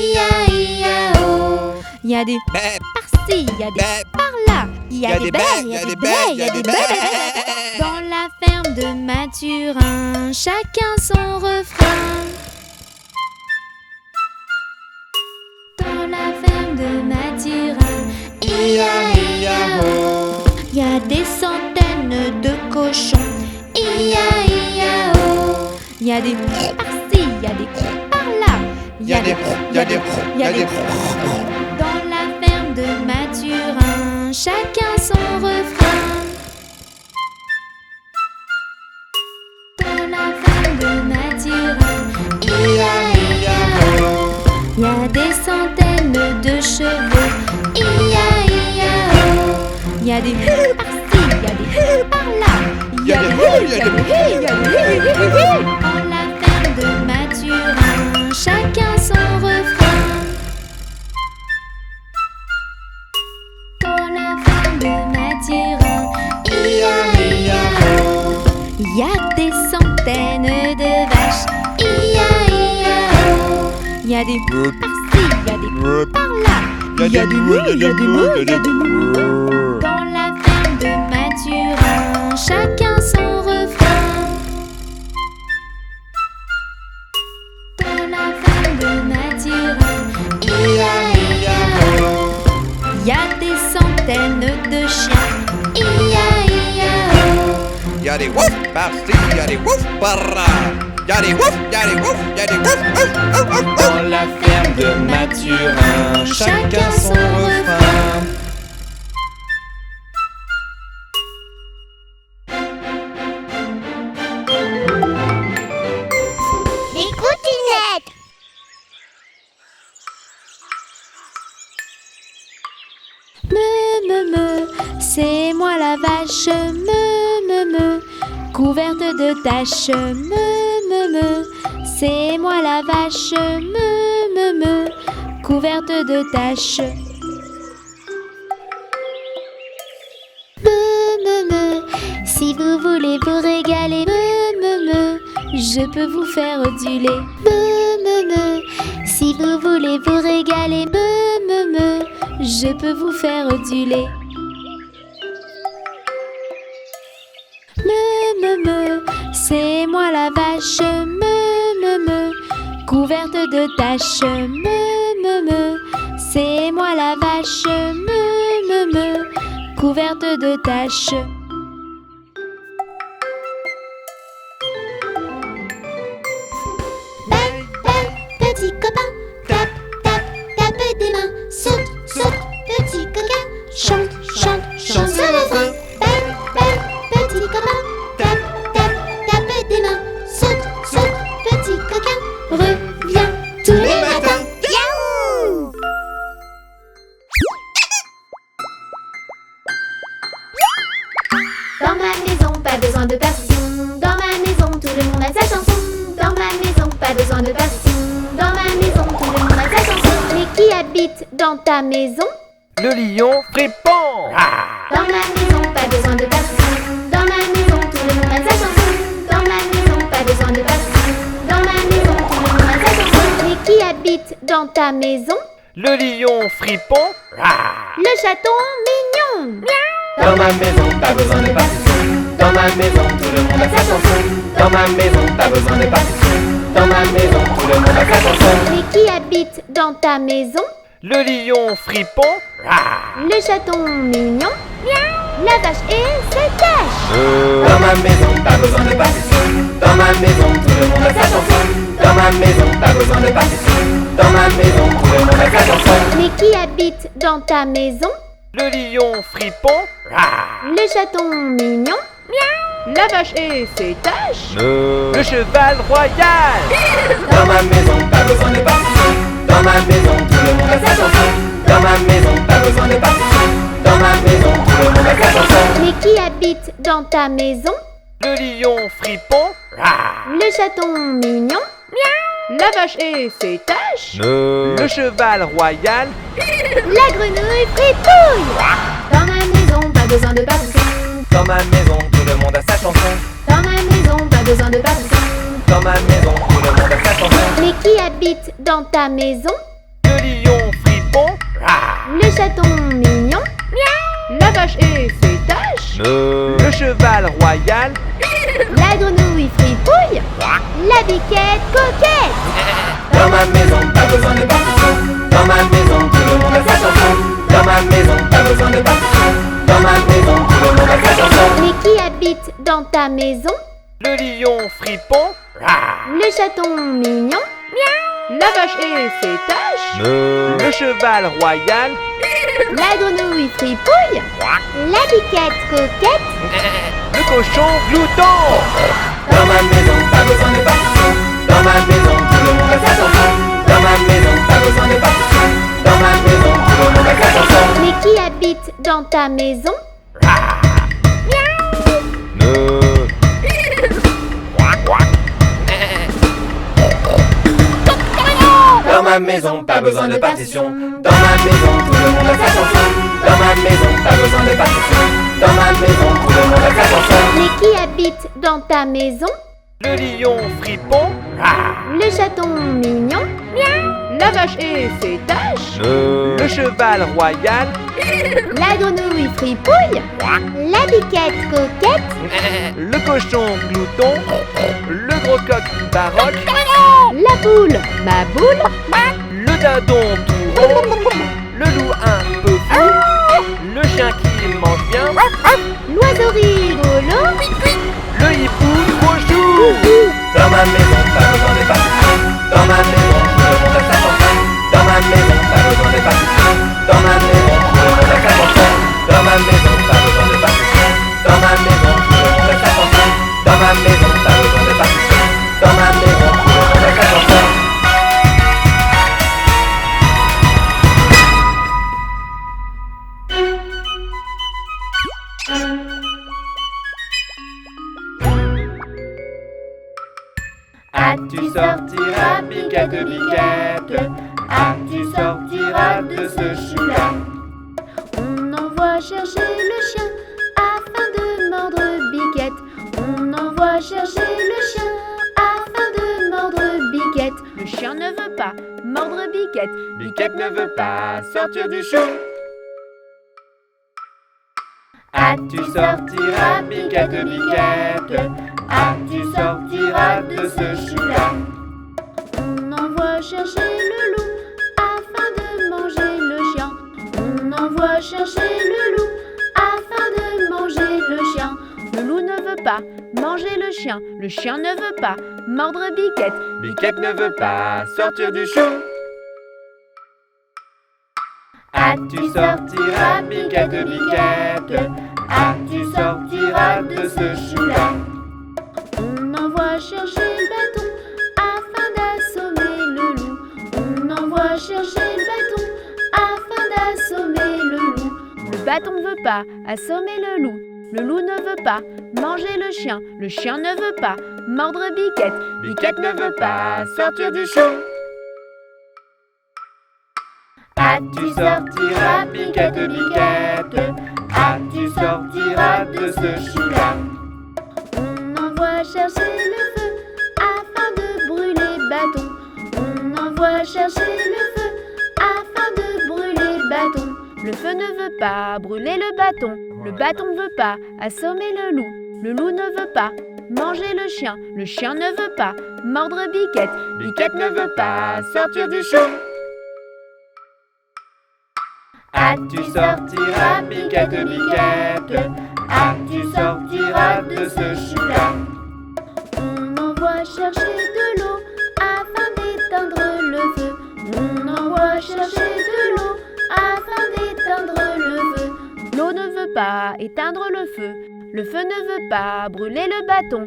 I-A-I-A-O. Il y a des par-ci, il y a des par-là. Il y a des baies, il y a des baies, il y a des baies. Dans la ferme de Mathurin, chacun son refrain. Dans la ferme de Mathurin, I-A-I-A-O. Il y a des centaines de cochons, I-A-I-A-O. Il y a des par-ci, il y a des par-là. Il y a des dans la ferme de Mathurin, chacun son refrain. Dans la ferme de Mathurin, I-A-I-A-O. Il y a des centaines de chevaux, I-A-I-A-O. Il y a des par-ci, il y a des par-là. Il y a des dans la ferme de Mathurin, chacun son refrain. Dans la ferme de Mathurin, I-A-I-A-O. Il y a des centaines de vaches, I-A-I-A-O. Il y a des par-ci, il y a des par-là. Il y a des moules, il y a des moules, il y a des moules. Dans la ferme de Mathurin, chacun son refrain. Dans la ferme de Mathurin, I-A-I-A-O. Il y a des centaines de chiens, I-A-I-A-O. Il y a des wouf par-ci, il y a des wouf par-là. Il y a des wouf, il y a des wouf, il y a des wouf. Dans la ferme de Mathurin, chacun son refrain. Les coutinettes. Me, c'est moi la vache, me, couverte de taches, me, c'est moi la vache, me, couverte de taches. Me, si vous voulez vous régaler, me, je peux vous faire du lait. Me, si vous voulez vous régaler, me, je peux vous faire du lait. Me, c'est moi la vache, me, couverte de taches, me, c'est moi la vache, me, couverte de taches. Petit copain, tape, tape, tape des mains. Saute, saute, petit coquin. Chante, chante, chante sur le frein. Petit copain, tape, tape, tape des mains. Saute, saute, petit coquin. Reviens tous les matins. Yaouh! Dans ma maison, pas besoin de perfume. Dans ma maison, tout le monde a sa chanson. Dans ma maison, pas besoin de perfume. Dans ma maison, tout le monde a sa chanson. Mais qui habite dans ta maison? Le lion fripon. Dans ma maison, pas besoin de perfume. Dans ma maison, tout le monde a sa chanson. Dans ma maison, pas besoin de perfume. Dans ma maison, tout le monde a sa chanson. Mais qui habite dans ta maison? Le lion fripon. Le chaton mignon. Dans ma maison, pas besoin de partition. Dans ma maison, tout le monde a sa chanson. Dans ma maison, pas besoin de partition. Dans ma maison, tout le monde a sa chanson. Mais qui habite dans ta maison? Le lion fripon. Le chaton mignon. La vache et ses taches. Dans ma maison, pas besoin de partition. Dans ma maison, tout le monde a sa chanson. Dans ma maison, pas besoin de partition. Dans ma maison, tout le monde a sa chanson. Mais qui habite dans ta maison? Le lion fripon. Le chaton mignon. La vache et ses taches. Le cheval royal. Dans ma maison, pas besoin de partition. Dans ma maison, tout le monde a sa chanson. Dans ma maison, pas besoin de partition. Dans ma maison, tout le monde a sa chanson. Mais qui habite dans ta maison? Le lion fripon. Le chaton mignon. La vache et ses taches. Le cheval royal. La grenouille fritouille. Dans ma maison, pas besoin de partition. Dans ma maison, tout le monde a sa chanson. Dans ma maison, pas besoin de partition. Dans ma maison, tout le monde a sa chanson. Mais qui habite dans ta maison? lion fripon, Le chaton mignon. La vache et ses taches. le cheval royal, La grenouille fripouille. La biquette coquette. dans ma maison, pas besoin de partition. Dans ma maison, tout le monde a sa chanson. Dans ma maison, pas besoin de partition. Dans ma maison, tout le monde a sa chanson. Mais qui habite dans ta maison? Le lion fripon, Le chaton mignon. La vache et ses taches. le cheval royal, La grenouille fripouille. La biquette coquette. le cochon glouton. Dans ma maison, pas besoin de partition. Dans ma maison, tout le monde a sa chanson. Dans ma maison, pas besoin de partition. Dans ma maison, tout le monde a sa chanson. Mais qui habite dans ta maison? Dans ma maison, pas besoin de partition. Dans ma maison, tout le monde a sa chanson. Dans ma maison, pas besoin de partition. Dans ma maison, tout le monde a sa chanson. Mais qui habite dans ta maison? Le lion fripon, Le chaton mignon. La vache et ses taches. le cheval royal, La grenouille fripouille. La biquette coquette. le cochon glouton, le gros coq baroque, La poule, ma boule. le dindon tout rond, le loup un peu fou, le chien qui mange bien, L'oiseau rigolo. le hibou trop chou. Dans ma maison, pas besoin de partition. Dans ma maison, tout le monde a sa chanson. Dans ma maison, pas besoin de partition. Dans ma maison, tout le monde a sa chanson. Dans ma maison, pas besoin de partition. Dans ma maison, tout le monde a sa chanson. Dans ma maison, pas besoin de partition. Dans ma maison, tout le monde a sa chanson. Tu sortiras, biquette, biquette. Ah, tu sortiras de ce chou-là. On envoie chercher le chien afin de mordre Biquette. On envoie chercher le chien afin de mordre Biquette. Le chien ne veut pas mordre Biquette. Biquette ne veut pas sortir du chou. Ah, tu sortiras, biquette, biquette. Ah, tu sortiras de ce chou-là. On envoie chercher le loup afin de manger le chien. On envoie chercher le loup afin de manger le chien. Le loup ne veut pas manger le chien ne veut pas mordre Biquette. Biquette ne veut pas sortir du chou. Ah, tu sortiras, biquette, biquette. Ah, tu sortiras de ce chou-là. On envoie chercher le bâton afin d'assommer le loup. On envoie chercher le bâton afin d'assommer le loup. Le bâton ne veut pas assommer le loup. Le loup ne veut pas manger le chien ne veut pas mordre Biquette. Biquette ne veut pas sortir du chou. Ah, tu sortiras, biquette, biquette. Ah, tu sortiras de ce chou-là. On envoie chercher le feu afin de brûler bâton. On envoie chercher le feu afin de brûler bâton. Le feu ne veut pas brûler le bâton ne veut pas assommer le loup ne veut pas manger le chien ne veut pas mordre Biquette. Biquette ne veut pas sortir du chou. Ah, tu sortiras, biquette, biquette. Ah, tu sortiras de ce chou-là. On envoie chercher de l'eau afin d'éteindre le feu. On envoie chercher de l'eau afin d'éteindre le feu. L'eau ne veut pas éteindre le feu ne veut pas brûler le bâton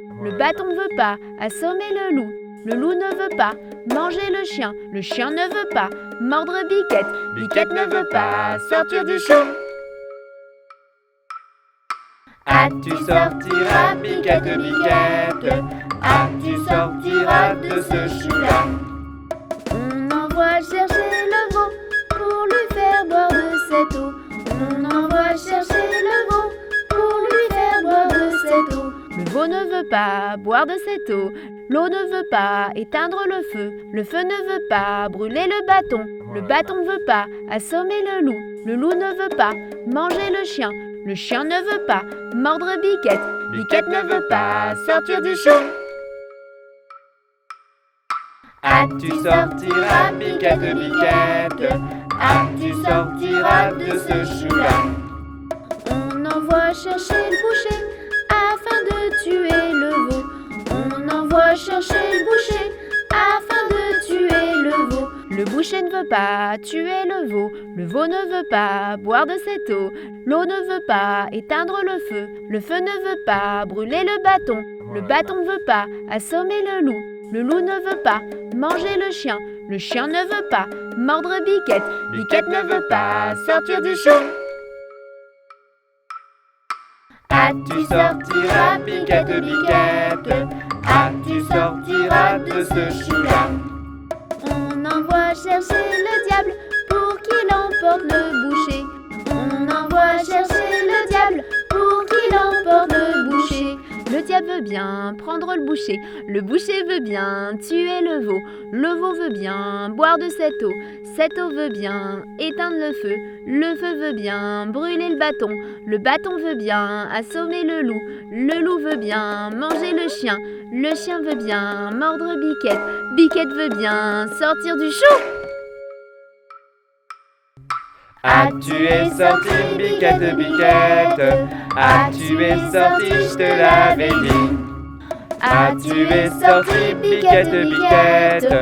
ne veut pas assommer le loup ne veut pas manger le chien ne veut pas mordre Biquette. Biquette ne veut pas sortir du chou. Ah, tu sortiras, biquette, biquette. Ah, tu sortiras de ce chou-là. On envoie chercher le veau pour lui faire boire de cette eau. On envoie chercher le veau pour lui faire boire de cette eau. Le veau ne veut pas boire de cette eau. L'eau ne veut pas éteindre le feu ne veut pas brûler le bâton ne veut pas assommer le loup ne veut pas manger le chien ne veut pas mordre Biquette ne veut pas sortir du chou. Tu sortiras, Biquette, Biquette, tu sortiras de ce chou-là. On envoie chercher le boucher afin de tuer le veau. On envoie chercher le boucher afin de tuer le veau. Le boucher ne veut pas tuer le veau ne veut pas boire de cette eau. L'eau ne veut pas éteindre le feu ne veut pas brûler le bâton ne veut pas assommer le loup ne veut pas manger le chien ne veut pas mordre Biquette ne veut pas sortir du chou. Tu sortiras, Biquette, Biquette, tu sortiras de ce chou-là. On envoie chercher le diable pour qu'il emporte le boucher. On envoie chercher le diable pour qu'il emporte le boucher. Le diable veut bien prendre le boucher veut bien tuer le veau veut bien boire de cette eau veut bien éteindre le feu veut bien brûler le bâton veut bien assommer le loup veut bien manger le chien veut bien mordre Biquette veut bien sortir du chou. Tu es sorti, Biquette, Biquette, tu es sorti, je te l'avais dit. Tu es sorti, Biquette, Biquette,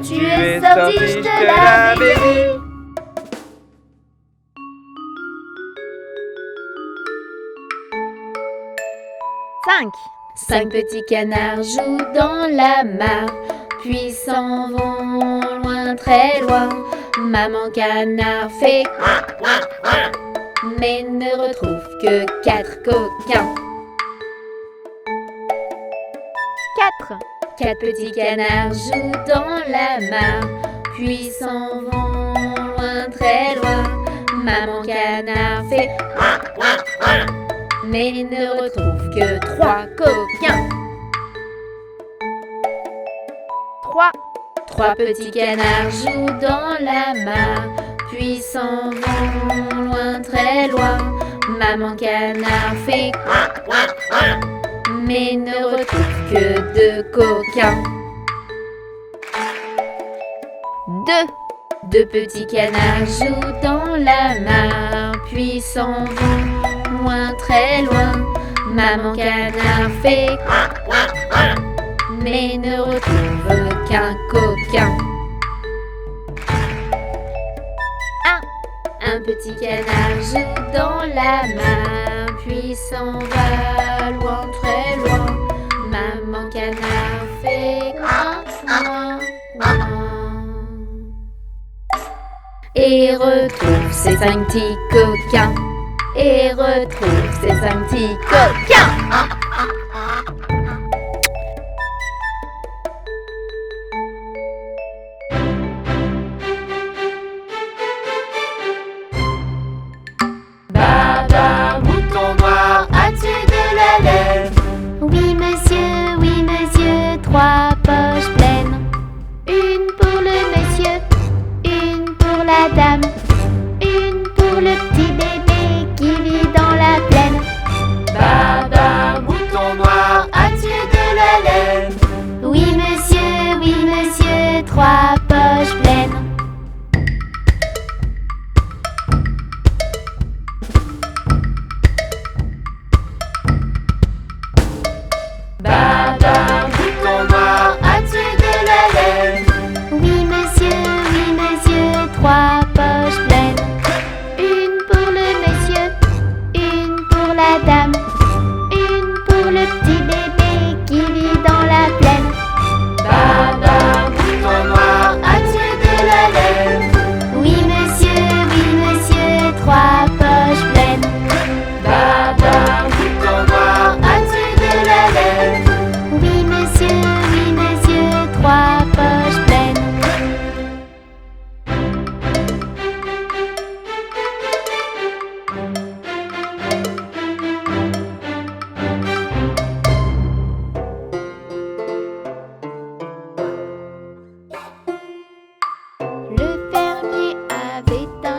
tu es sorti, je te l'avais dit. Cinq petits canards jouent dans la mare, puis s'en vont loin, très loin. Maman canard fait mais ne retrouve que 4 coquins. 4 petits canards jouent dans la mare, puis s'en vont loin, très loin. Maman canard fait mais ne retrouve que 3 coquins. 3 petits canards jouent dans la mare, puis s'en vont loin, très loin. Maman canard fait mais ne retrouve que 2 coquins. 2 petits canards jouent dans la mare, puis s'en vont loin, très loin. Maman canard fait mais ne retrouve qu'un coquin. Un petit canard joue dans la mare, puis s'en va loin, très loin. Maman canard fait coin, et retrouve ses 5 petits coquins. Et retrouve ses 5 petits coquins. Oui monsieur, 3 poches pleines. Une pour le monsieur, une pour la dame, une pour le petit bébé qui vit dans la plaine. Baba,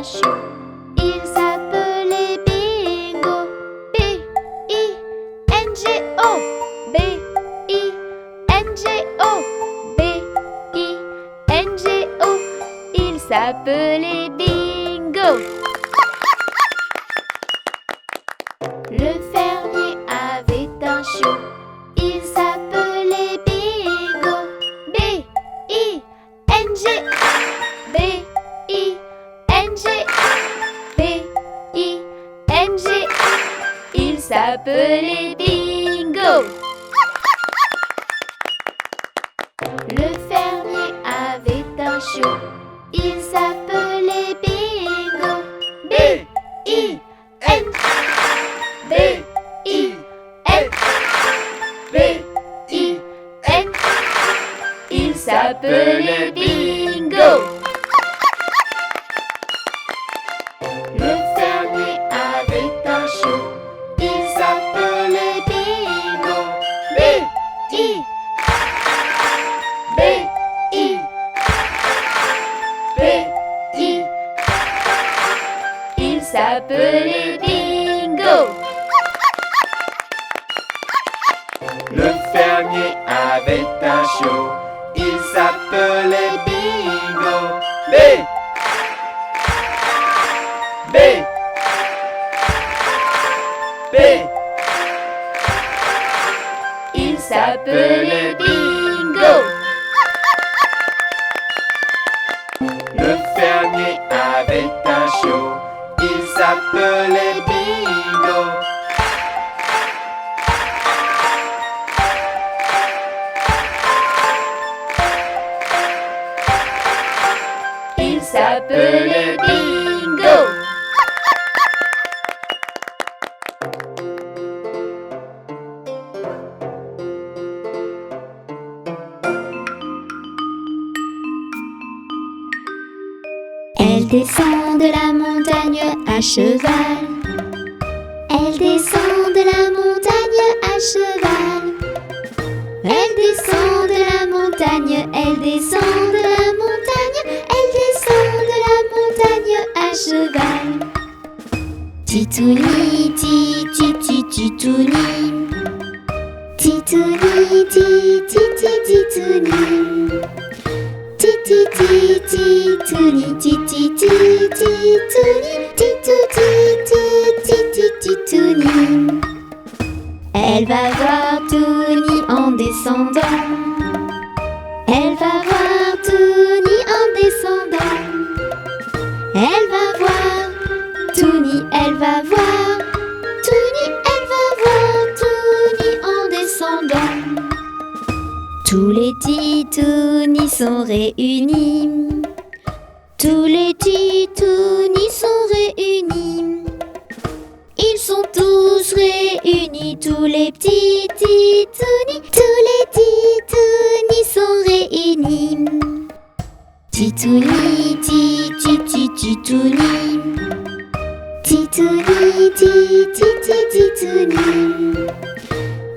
chou. Il s'appelait Bingo. B-I-N-G-O. B-I-N-G-O. B-I-N-G-O. Il s'appelait Bingo. Le fermier avait un chiot. Il s'appelait Bingo. B-I-N-G-O. B-I-N-G-O. B-I-N-G-O. Il s'appelait Bingo. Le fermier avait un chiot. Il s'appelait Bingo. B-I-N-G-O. B-I-N. Il s'appelait Bingo. Le fermier avait un chiot. Il s'appelait Bingo. B-I. B-I. B-I. Il s'appelait Bingo. Le fermier avait un chiot, il s'appelait Bingo. B. B. B. Il s'appelait Bingo. Le fermier avait un chiot, il s'appelait Bingo. Il s'appelait Bingo. Elle descend de la montagne à cheval. Elle descend de la montagne à cheval. Elle descend de la montagne, elle descend de la montagne, elle descend de la montagne à cheval. Titouni, titi, titouni. Titouni, titi, titouni. Titi, titouni, titi, titouni. Titou, titi, titouni. Elle va voir Touni en descendant. Elle va voir Touni en descendant. Elle va voir Touni, elle va voir Touni, elle va voir Touni en descendant. Tous les titounis sont réunis. Tous les titounis sont réunis. Ils sont tous réunis, tous les petits titounis. Tous les titounis sont réunis. Titouni, titi, titouni. Titouni, titi, titouni.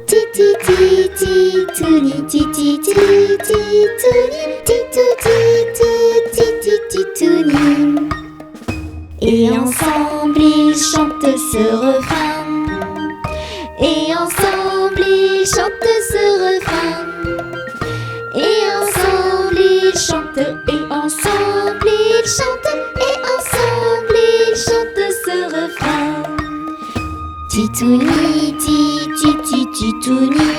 Titi, titouni, titi, titouni. Titou, titi, titouni. Et ensemble ils chantent ce refrain. Et ensemble ils chantent ce refrain. Et ensemble ils chantent. Et ensemble ils chantent. Et ensemble ils chantent ce refrain. Titouni, titi, titouni.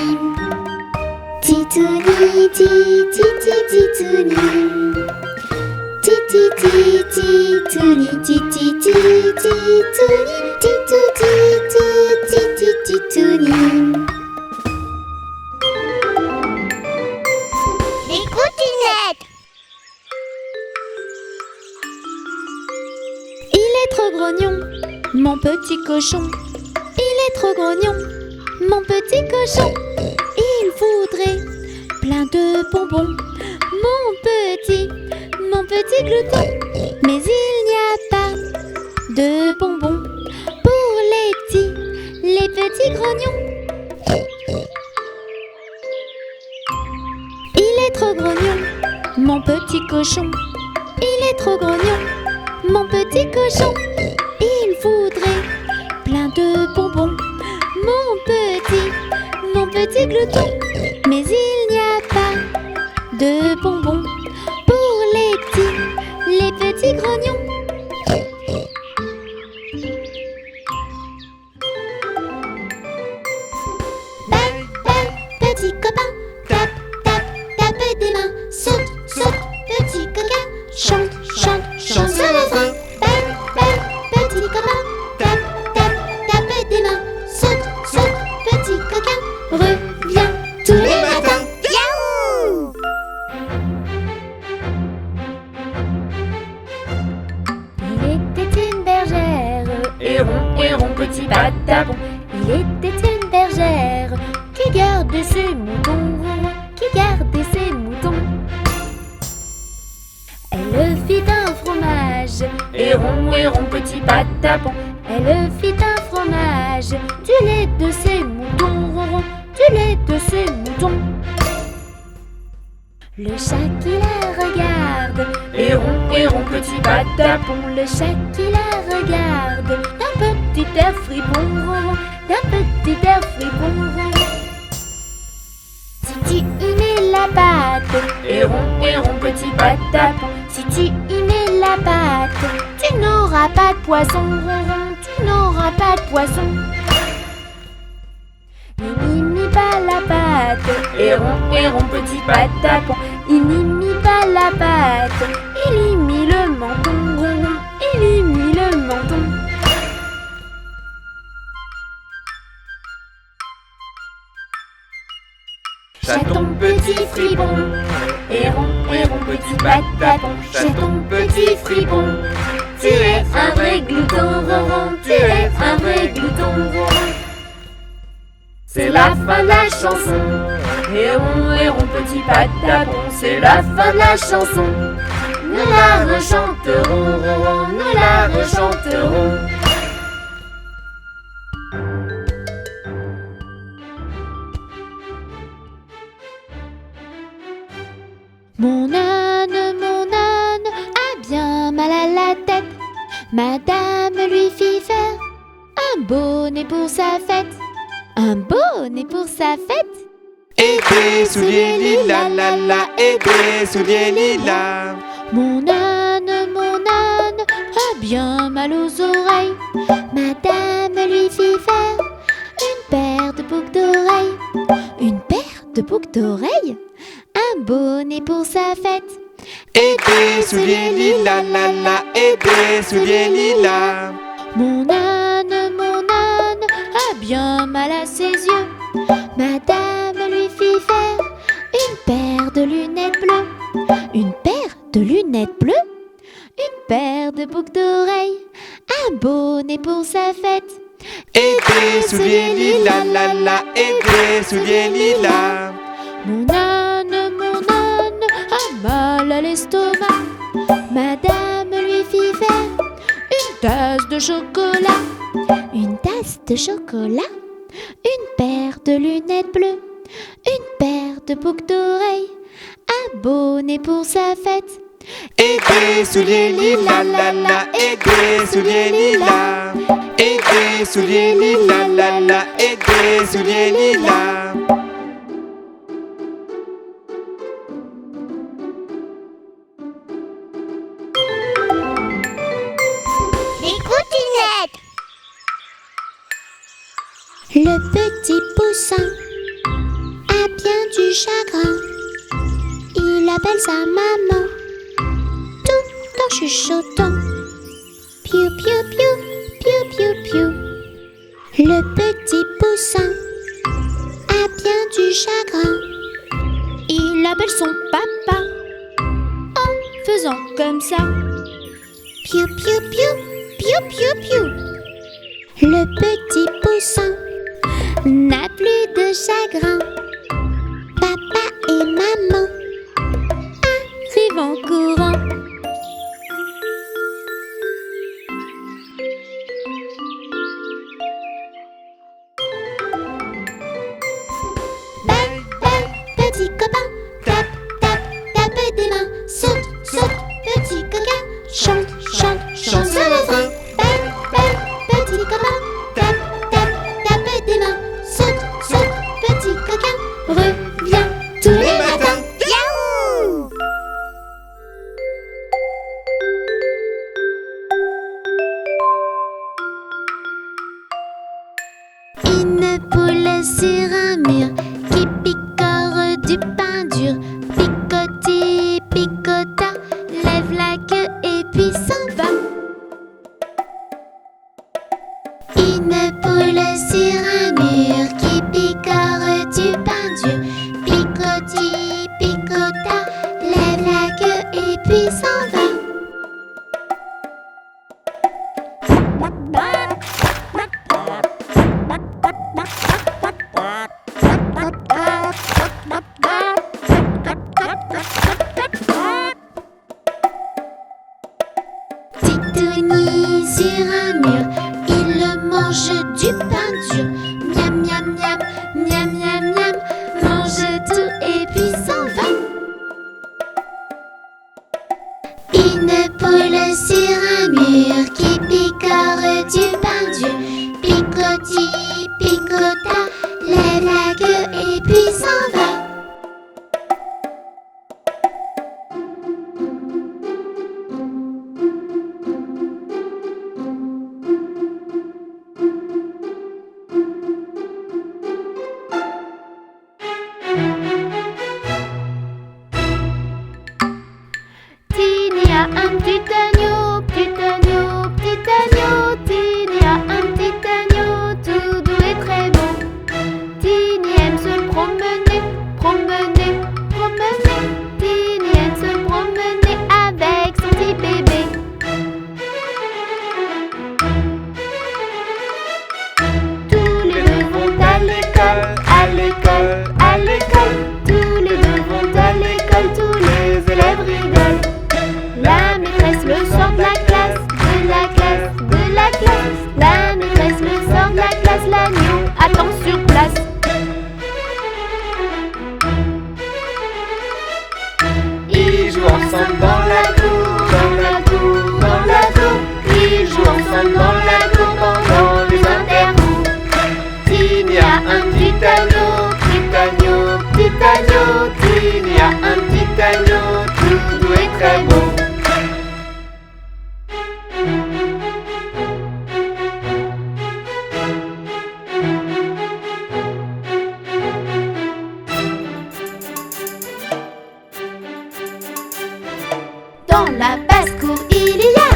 Titouni, titi, titouni. Titi, titouni, titi, titouni. Titou, titi, titouni. Les coutinettes. Il est trop grognon, mon petit cochon. Il est trop grognon, mon petit cochon. Il voudrait plein de bonbons, mon petit glouton. Mais il n'y a pas de bonbons pour les petits grognons. Il est trop grognon, mon petit cochon. Il est trop grognon, mon petit cochon. cochon, il voudrait plein de bonbons. Mon petit glouton. Mais il n'y a pas de bonbons pour les petits grognons. Balle, balle, petit copain, tape, tape, tape des mains. Saute, saute, petit coquin, chante, chante, chante ce refrain. Balle, balle, petit copain, tape, tape, tape des mains. Saute, saute, petit coquin, reviens tous les matins. Yahoo! Il était une bergère, héron, petit patapon. Il était une bergère qui gardait ses moutons, qui gardait ses moutons. Elle fit un fromage, héron, petit patapon. Elle fit un fromage, du lait de ses moutons, du lait de ses moutons. Le chat qui la regarde, héron, petit patapon. Le chat qui la regarde, d'un petit air fripon, d'un petit air fripon. Si tu y mets la pâte, héron, petit patapon. Si tu y mets la pâte, tu n'auras pas de poisson, tu n'auras pas de poisson. Il n'imite pas la pâte, héron, petit patapon. Il n'imite pas la pâte, il imite le menton, il imite le menton. Chaton petit fripon, héron, petit patapon. Chaton petit fripon, tu es un vrai glouton, tu es un vrai glouton. C'est la fin de la chanson, héron, petit patapon. C'est la fin de la chanson, nous la rechanterons, nous la rechanterons. Mon âne a bien mal à la tête. Madame lui fit faire un bonnet pour sa fête. Un bonnet pour sa fête. Et des souliers lilas, la la, et des souliers lilas. Mon âne a bien mal aux oreilles. Madame lui fit faire une paire de boucles d'oreilles. Une paire de boucles d'oreilles. Un bonnet pour sa fête. Et des souliers lilas, la la, et des souliers lilas. Mon âne a bien mal à ses yeux. Madame lui fit faire une paire de lunettes bleues. Une paire de lunettes bleues. Une paire de boucles d'oreilles. Un bonnet pour sa fête. Et des souliers lilas, la la, et des souliers lilas. Mon âne a mal à l'estomac. Madame lui fit faire une tasse de chocolat. Une tasse de chocolat. Une paire de lunettes bleues. Une paire de boucles d'oreilles. Un bonnet pour sa fête. Et des souliers lilas, la la, et des souliers lilas. Et des souliers lilas, la la, et des souliers lilas. Les coutinettes. Le petit poussin a bien du chagrin. Il appelle sa maman tout en chuchotant. Piou piou piou, piou piou piou. Le petit poussin a bien du chagrin. Il appelle son papa en faisant comme ça. Piou piou piou, piou piou piou. Le petit poussin N'a plus de chagrin. papa et maman Arrive en courant. Balle, balle, petit copain, tape, tape, tape des mains. Saute, saute, petit coquin, chante, chante, chante ce refrain. sur un mur, qui picore du pain dur. Picoti, picota, lève la queue et puis s'en va. Une poule sur un mur, qui picore du pain dur. Picoti, picota, lève la queue et puis s'en va. Titouni sur un mur, il mange du pain dur. Miam, miam, miam, miam, miam, miam, mange tout et puis s'en va. Une poule sur un mur, qui picore du pain dur. Picoti, picota, lève la queue et puis s'en va. Tiny a un petit agneau, petit agneau, petit agneau. Tiny a un petit agneau, tout doux et très beau. Tiny aime se promener, promener, promener. Tiny aime se promener avec son petit bébé. Tous les deux vont à l'école, à l'école, à l'école. Tous les deux vont à l'école, tous les élèves rigolent. La maîtresse le sort de la classe, de la classe, de la classe. La maîtresse le sort de la classe, l'agneau attend sur place. Ils jouent ensemble dans la cour, dans la cour, dans la cour. Ils jouent ensemble dans la cour pendant les intercours. Tiny a un petit agneau, petit agneau, petit agneau. Tiny a un petit agneau, tout doux et très beau. Dans la basse-cour, il y a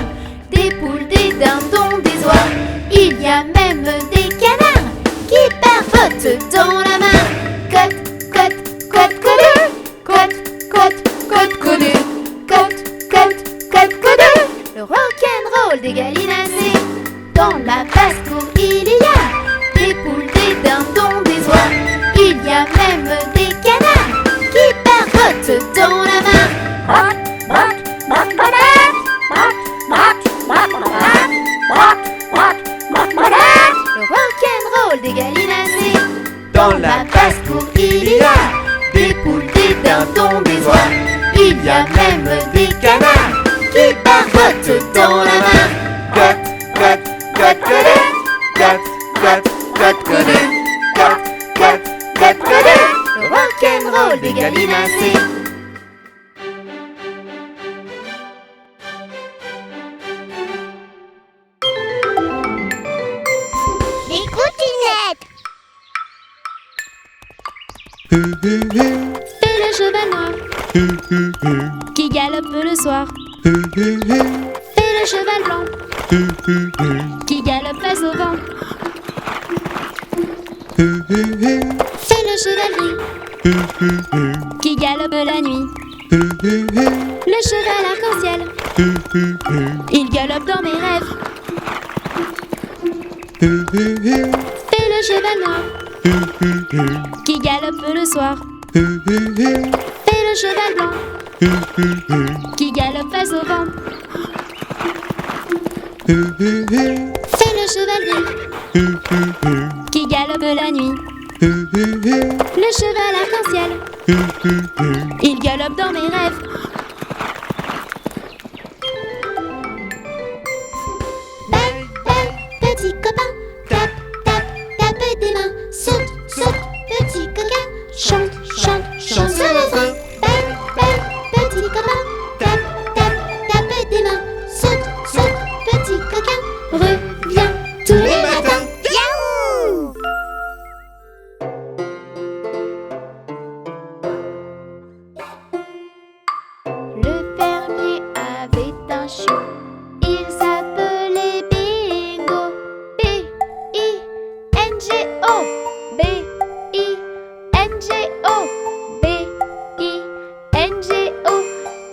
des poules, des dindons, des oies. Il y a même des canards qui barbotent dans la main. Cote, cote, cote, cote, cote, cote, cote, cote, cote, cote, cote, cote. Le rock'n'roll des gallinacés. Dans la basse-cour, il y a des poules, des dindons, des oies. Il y a même des canards qui barbotent dans la main. Le rock'n'roll des gallinacés. Dans la basse-cour, il y a des poules, des dindons, des oies. Il y a même des canards qui barbotent dans la main. Cote, cote, cote, cote, cote, cote, cote, cote, cote, cote, cote. Le rock'n'roll des gallinacés. Les coutinettes. Et le cheval noir qui galope le soir. Et le cheval blanc qui galope face au vent. Et le cheval gris qui galope la nuit. Le cheval arc-en-ciel, il galope dans mes rêves. Et le cheval noir qui galope le soir. Et le cheval blanc qui galope face au vent. Et le cheval gris qui galope la nuit. Le cheval arc-en-ciel, il galope dans mes rêves. Belle, belle, petit copain. Tape, tape, tape des mains. Saute, saute, petit coquin. Chante, chante, chante ce refrain. Belle, belle, petit copain. Tape, tape, tape des mains. Saute, saute, petit coquin. Reviens tous les matins. Yaouh! Il s'appelait Bingo. B-I-N-G-O. B-I-N-G-O. B-I-N-G-O.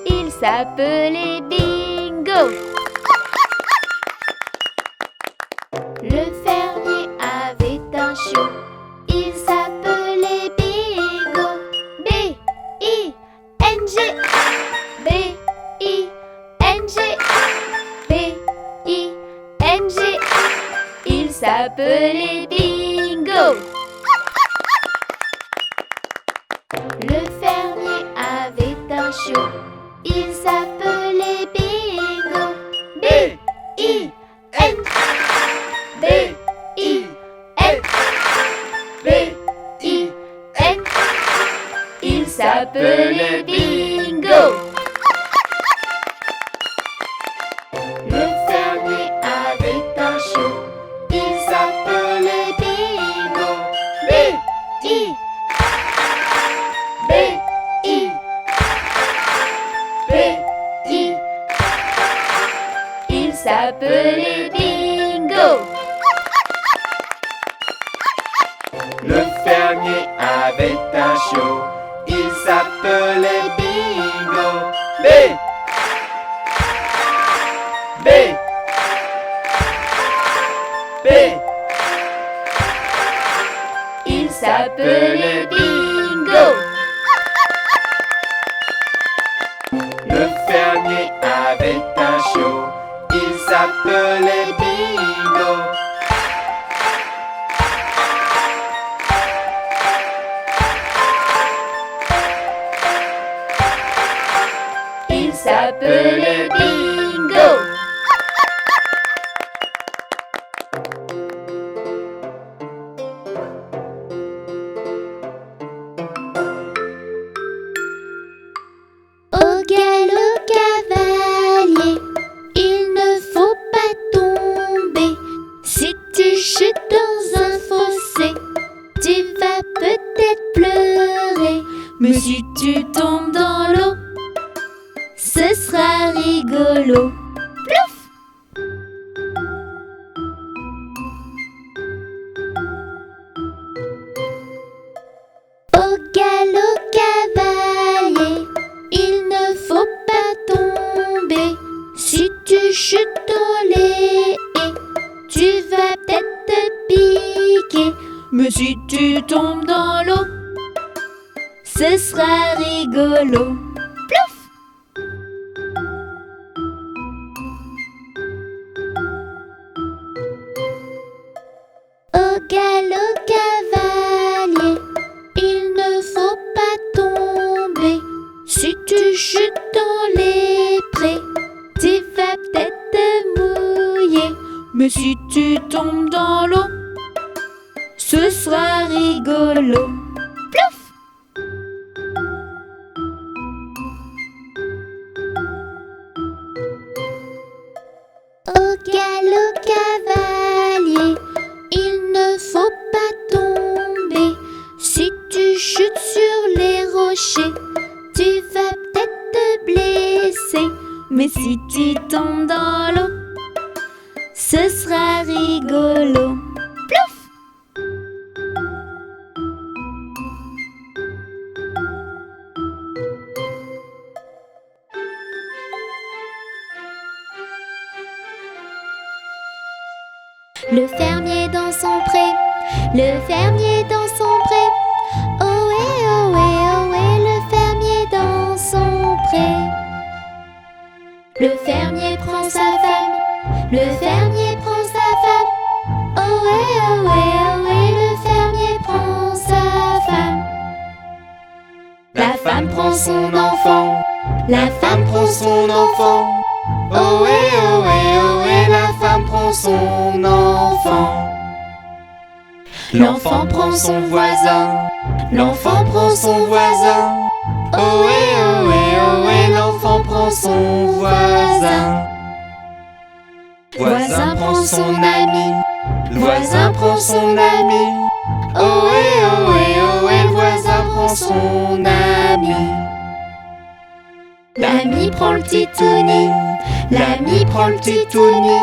Il s'appelait Bingo. Le fermier avait un chiot. Il s'appelait Bingo. B-I-N-G-O. B-I-N-G-O. B-I-N-G-O. Il s'appelait Bingo. Le fermier avait un chiot. Il s'appelait Bingo. B-I-N. B-I-N. B-I-N. Il s'appelait Bingo. Le fermier avait un chiot. Il s'appelait Bingo. B-I. B-I. B-I. Il s'appelait Bingo. Le fermier avait un chiot, il s'appelait Bingo. B. B. B. Il s'appelait Bingo. Le fermier avait un chiot, il s'appelait Bingo. Il s'appelait Bingo. Au galop cavalier, il ne faut pas tomber. Si tu chutes dans un fossé, tu vas peut-être pleurer. Mais si tu tombes dans l'eau, ce sera rigolo. Plouf! Au galop cavalier, il ne faut pas tomber. Si tu chutes dans les haies, tu vas peut-être te piquer. Mais si tu tombes dans l'eau, ce sera rigolo. Plouf! Au galop cavalier, il ne faut pas tomber. Si tu chutes dans les prés, tu vas peut-être te mouiller. Mais si tu tombes dans l'eau, ce sera rigolo. Plouf! Au galop cavalier, il ne faut pas tomber. Si tu chutes sur les rochers, tu vas peut-être te blesser. Mais si tu tombes dans l'eau, ce sera rigolo. Plouf! Le fermier dans son pré, le fermier dans son pré. Ohé, ohé, ohé, le fermier dans son pré. Le fermier prend sa femme, le fermier prend sa femme. Ohé, ohé, ohé, le fermier prend sa femme. La femme prend son enfant, la femme prend son enfant. Ohé, ohé, ohé, la femme prend son enfant. L'enfant prend son voisin, l'enfant prend son voisin. Ohé, ohé, ohé, l'enfant prend son voisin. Voisin prend son ami, voisin prend son ami. Ohé, ohé, ohé, le voisin prend son ami. L'ami prend le titouni, L'ami prend le titouni.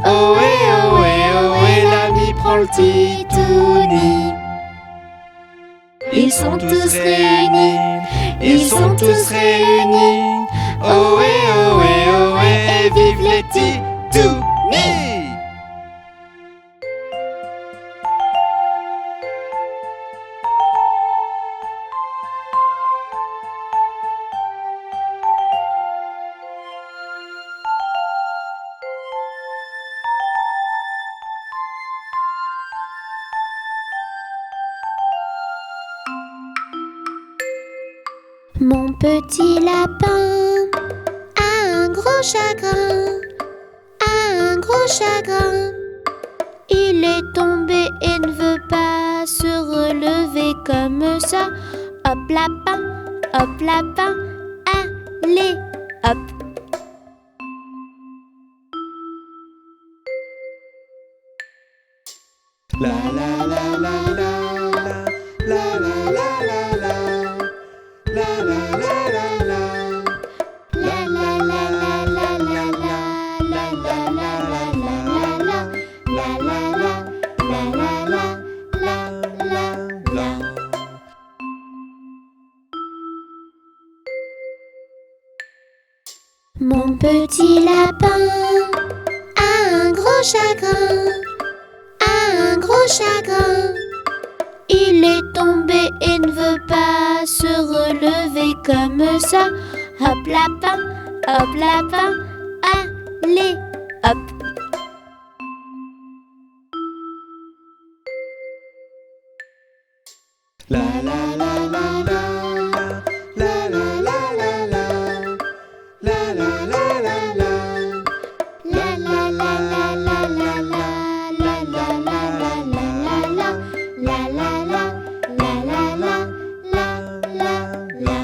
Ohé, ohé, ohé, l'ami prend le titouni. Ils sont tous réunis, ils sont tous réunis. Ohé, ohé, ohé, et vive les titounis. Mon petit lapin a un gros chagrin, a un gros chagrin. Il est tombé et ne veut pas se relever comme ça. Hop lapin, allez, hop. La la la la la la la la la la la. La la la la la. La la la la la la la. La la la la la la. La la la la la la. Mon petit lapin a un gros chagrin, a un gros chagrin. Il est tombé et ne veut pas se relever comme ça. Hop lapin, allez, hop. La la la la la. La la la la la. La la la la la. La la la la la la la. La la la la la la la. La la la la la la.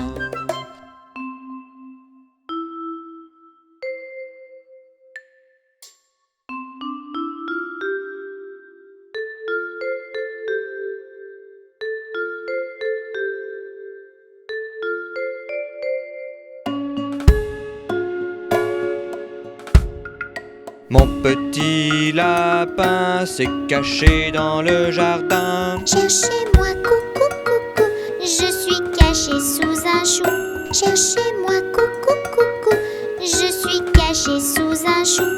Mon petit lapin s'est caché dans le jardin. Cherchez-moi, coucou, coucou, je suis caché sous un chou. Cherchez-moi, coucou, coucou, je suis caché sous un chou.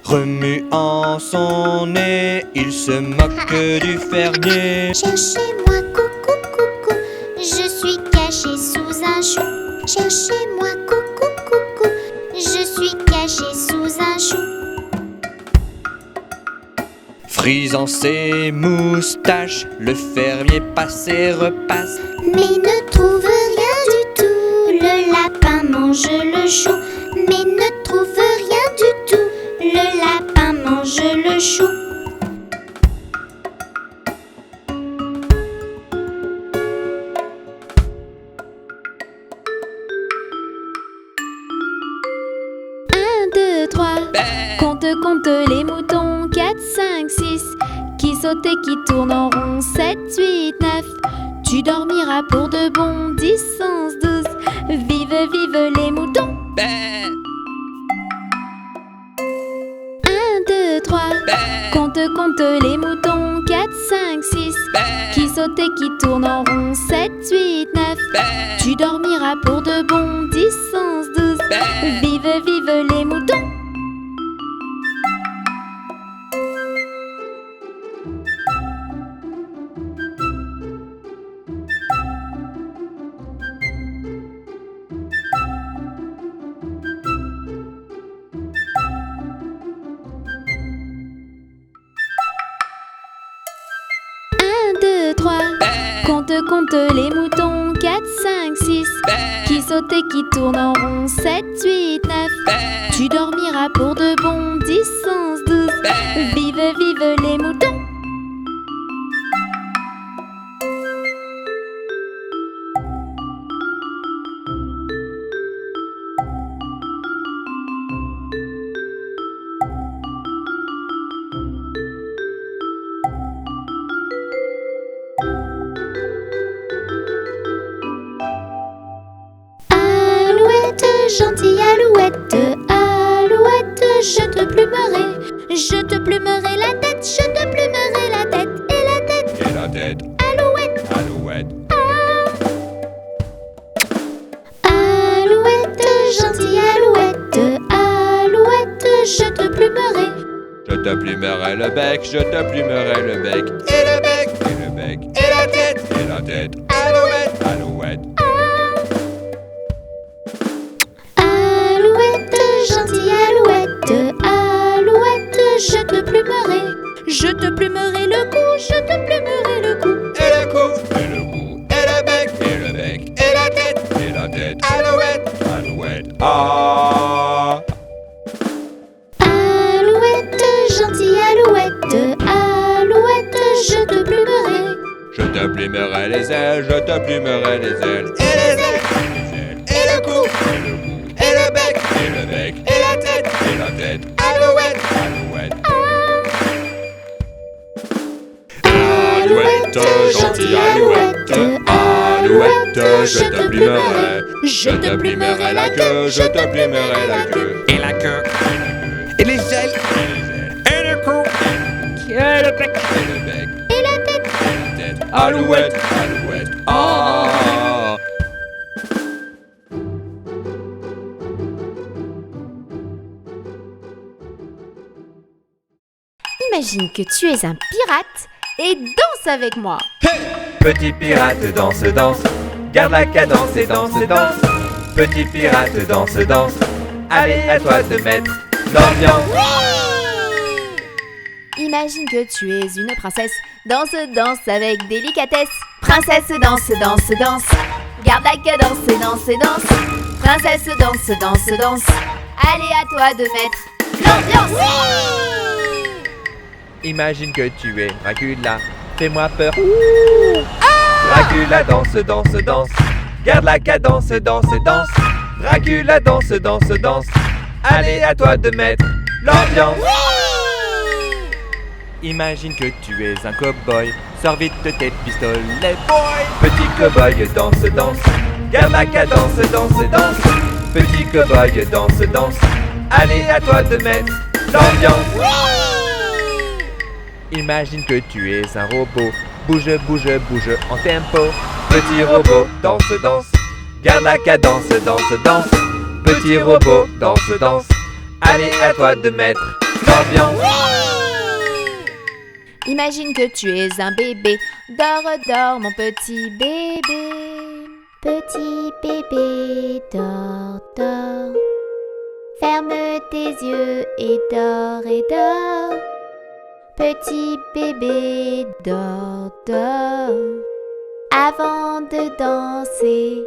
Remuant son nez, il se moque du fermier. Cherchez-moi, coucou, coucou, je suis caché sous un chou. Cherchez-moi, coucou, coucou, je suis caché sous un chou. Frisant ses moustaches, le fermier passe et repasse. Mais il ne trouve rien du tout, le lapin mange le chou. Mais il ne trouve rien du tout, le lapin mange le chou. Un, deux, trois, compte les moutons. 4, 5, 6, qui saute et qui tourne en rond. 7, 8, 9, tu dormiras pour de bon. 10, 11, 12, vive, vive les moutons. 1, 2, 3, compte les moutons. 4, 5, 6, qui saute et qui tourne en rond. 7, 8, 9, tu dormiras pour de bon. 10, 11, 12, vive, vive les moutons. Compte les moutons. 4, 5, 6, qui saute et qui tourne en rond. 7, 8, 9, tu dormiras pour de bon. 10, 11, 12, vive, vive les moutons. te plumerai. Je te plumerai la tête, je te plumerai la tête. Et la tête, Et la tête, alouette. alouette. Alouette, gentille alouette. Alouette, je te plumerai. Je te plumerai le bec, je te plumerai le bec. Et le bec, et le bec. Et la tête, et la tête. Alouette, alouette. Alouette, gentille alouette. Alouette, je te plumerai. Je te plumerai le cou, je te plumerai le cou. Et le cou, et le cou. Et le bec, et le bec. Et la tête, et la tête. Alouette, alouette. Ah. Alouette, gentille alouette. Alouette, je te plumerai. Je te plumerai les ailes, je te plumerai les ailes. Et les ailes, les ailes. Et le cou, et le cou. Et le bec, et le bec. Et la tête, et la tête. Alouette, alouette. Alouette, gentille alouette. Alouette, je te plumerai. Je te plumerai la queue, je te plumerai la queue. Et la queue. Et les ailes. Et le cou. Et le bec. Et le bec. Et la tête, Et la tête. Alouette, alouette. Ah. imagine que tu es un pirate et danse avec moi. Petit pirate danse, danse. Garde la cadence et danse, danse. Petit pirate danse, danse. Allez, à toi de mettre l'ambiance. Imagine que tu es une princesse. Danse, danse avec délicatesse. Princesse, danse, danse, danse. Garde la cadence et danse, danse. Princesse, danse, danse, danse. Allez, à toi de mettre l'ambiance. Imagine que tu es Dracula. Fais-moi peur. Dracula danse, danse, danse. Garde la cadence, danse, danse. Dracula danse, danse, danse. Allez, à toi de mettre l'ambiance. Imagine que tu es un cow-boy. Sors vite tes pistolets, boy. Petit cow-boy danse, danse. Garde la cadence, danse, danse. Petit cow-boy danse, danse. Allez, à toi de mettre l'ambiance. Imagine que tu es un robot. Bouge, bouge, bouge en tempo. Petit robot danse, danse. Garde la cadence, danse, danse. Petit robot danse, danse. Allez, à toi de mettre l'ambiance. Imagine que tu es un bébé. Dors, dors, mon petit bébé. Petit bébé, dors, dors. Ferme tes yeux et dors, et dors. Petit bébé, dors, dors. Avant de danser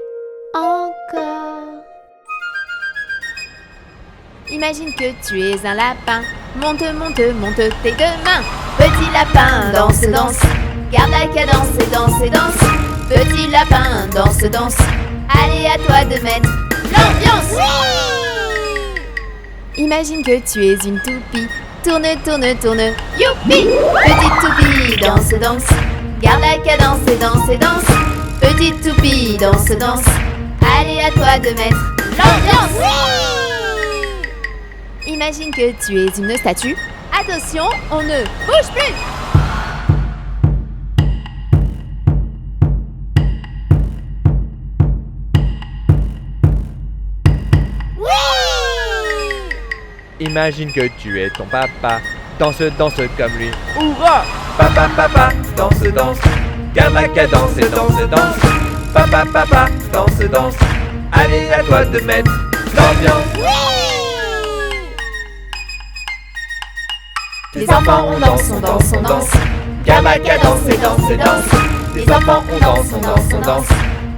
encore. Imagine que tu es un lapin. Monte, monte, monte tes deux mains. Petit lapin, danse, danse. Garde la cadence et danse, et danse. Petit lapin, danse, danse. Allez, à toi de mettre l'ambiance. Imagine que tu es une toupie. Tourne, tourne, tourne, youpi. Petite toupie, danse, danse. Garde la cadence et danse, et danse. Petite toupie, danse, danse. Allez, à toi de mettre l'ambiance. Imagine que tu es une statue. Attention, on ne bouge plus. Imagine que tu es ton papa. Danse, danse comme lui. Hourra! Papa, papa, danse, danse. Garde la cadence et danse, danse. Papa, papa, danse, danse. Allez, à toi de mettre l'ambiance. Les enfants, on danse, on danse, on danse. Garde la cadence et danse, danse. Les enfants, on danse, on danse, on danse.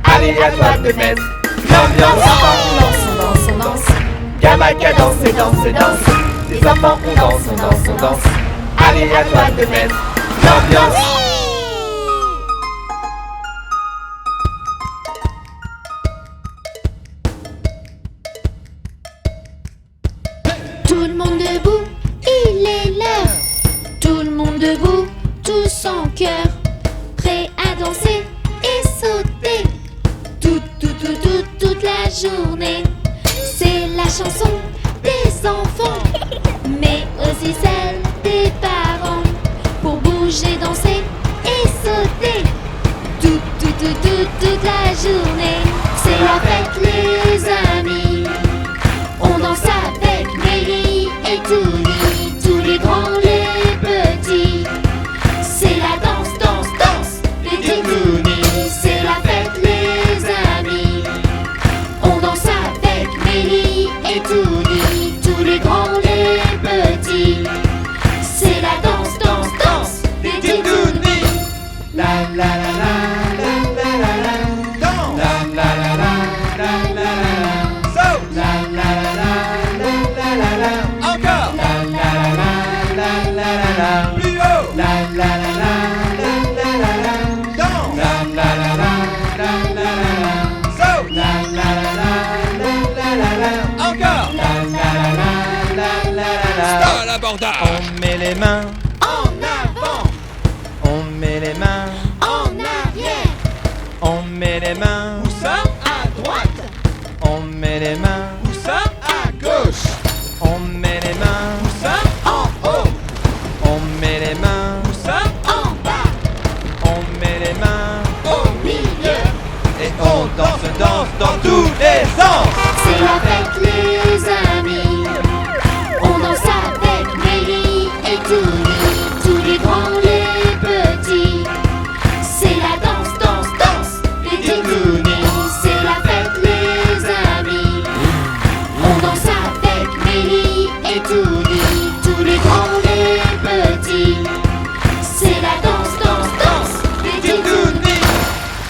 Allez, à toi de mettre l'ambiance. Les enfants, on danse, on danse, on danse. Garde la cadence et danse, danse. Les enfants, on danse, on danse, on danse. Allez, à toi de mettre l'ambiance. Tout le monde debout, il est l'heure. Tout le monde debout, tous en cœur. Prêt à danser et sauter. Toute la journée. C'est la chanson des enfants. Mais Encore. Stop l'abordage. On met les mains, En avant, on met les mains, en arrière, on met les mains, Où ça? à droite, on met les mains, Où ça? à gauche, on met les mains, Où ça? en haut, on met les mains, Où ça? en bas, on met les mains, au milieu. et on danse dans tous les sens. C'est la fête les amis. On danse avec Mélie et Touni, tous les grands, les petits. C'est la danse, danse, danse, les Titounis. C'est la fête les amis. On danse avec Mélie et Touni, tous les grands, les petits. C'est la danse, danse, danse, les Titounis.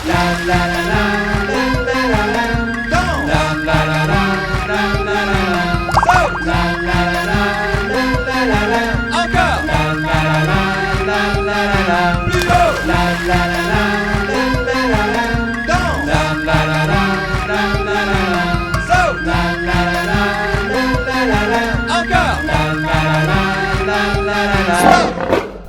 La la la la la la la la. Danse. La la la la la la la la. Saute. La la la la la la la la. Encore. La la la la la la la la. Plus haut. La la la la la la la la. Danse. La la la la la la la la. Saute. La la la la la la la la. Encore. La la la la la la la. Stop.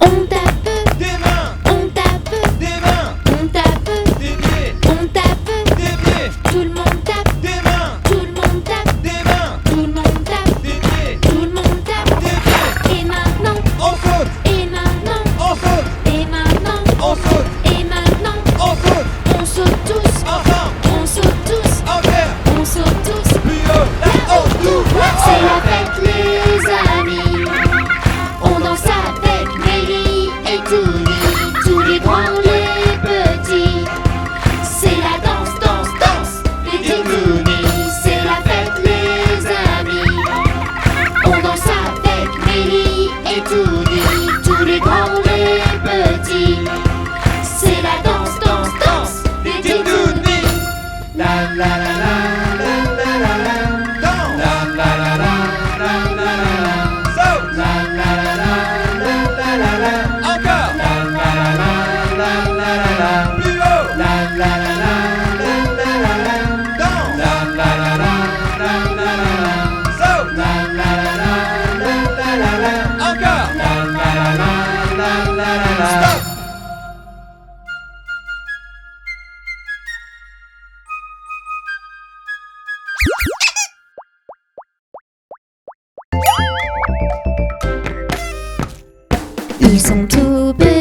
On tape, Des mains. on tape, Des mains. on tape, Des pieds. on tape. Des pieds. Tout le monde tape, Des mains. tout le monde tape, Des mains. tout le monde tape, Des pieds. tout le monde tape. Des pieds. Et maintenant, On saute. et maintenant, On saute. et maintenant, On saute. et maintenant. On saute. On saute tous, Ensemble. on saute tous, En l'air. on saute tous. Plus haut. Là-haut. Tout. C'est la fête les amis. On danse avec Mélie et Touni, tous les grands, les petits. C'est la danse, danse, danse, les Titounis. C'est la fête les amis. On danse avec Mélie et Touni, tous les grands, les petits. C'est la danse, danse, danse, les Titounis. La la la la la la la la. Danse. La la la la la la la la. Saute. La la la la la la la la. Encore. La la la la la la la la. Plus haut. La la la la la la la la. Danse. La la la la la la la la. Saute. La la la la la la la la. Encore. La la la la la la la la. Stop. Ils sont tout petits.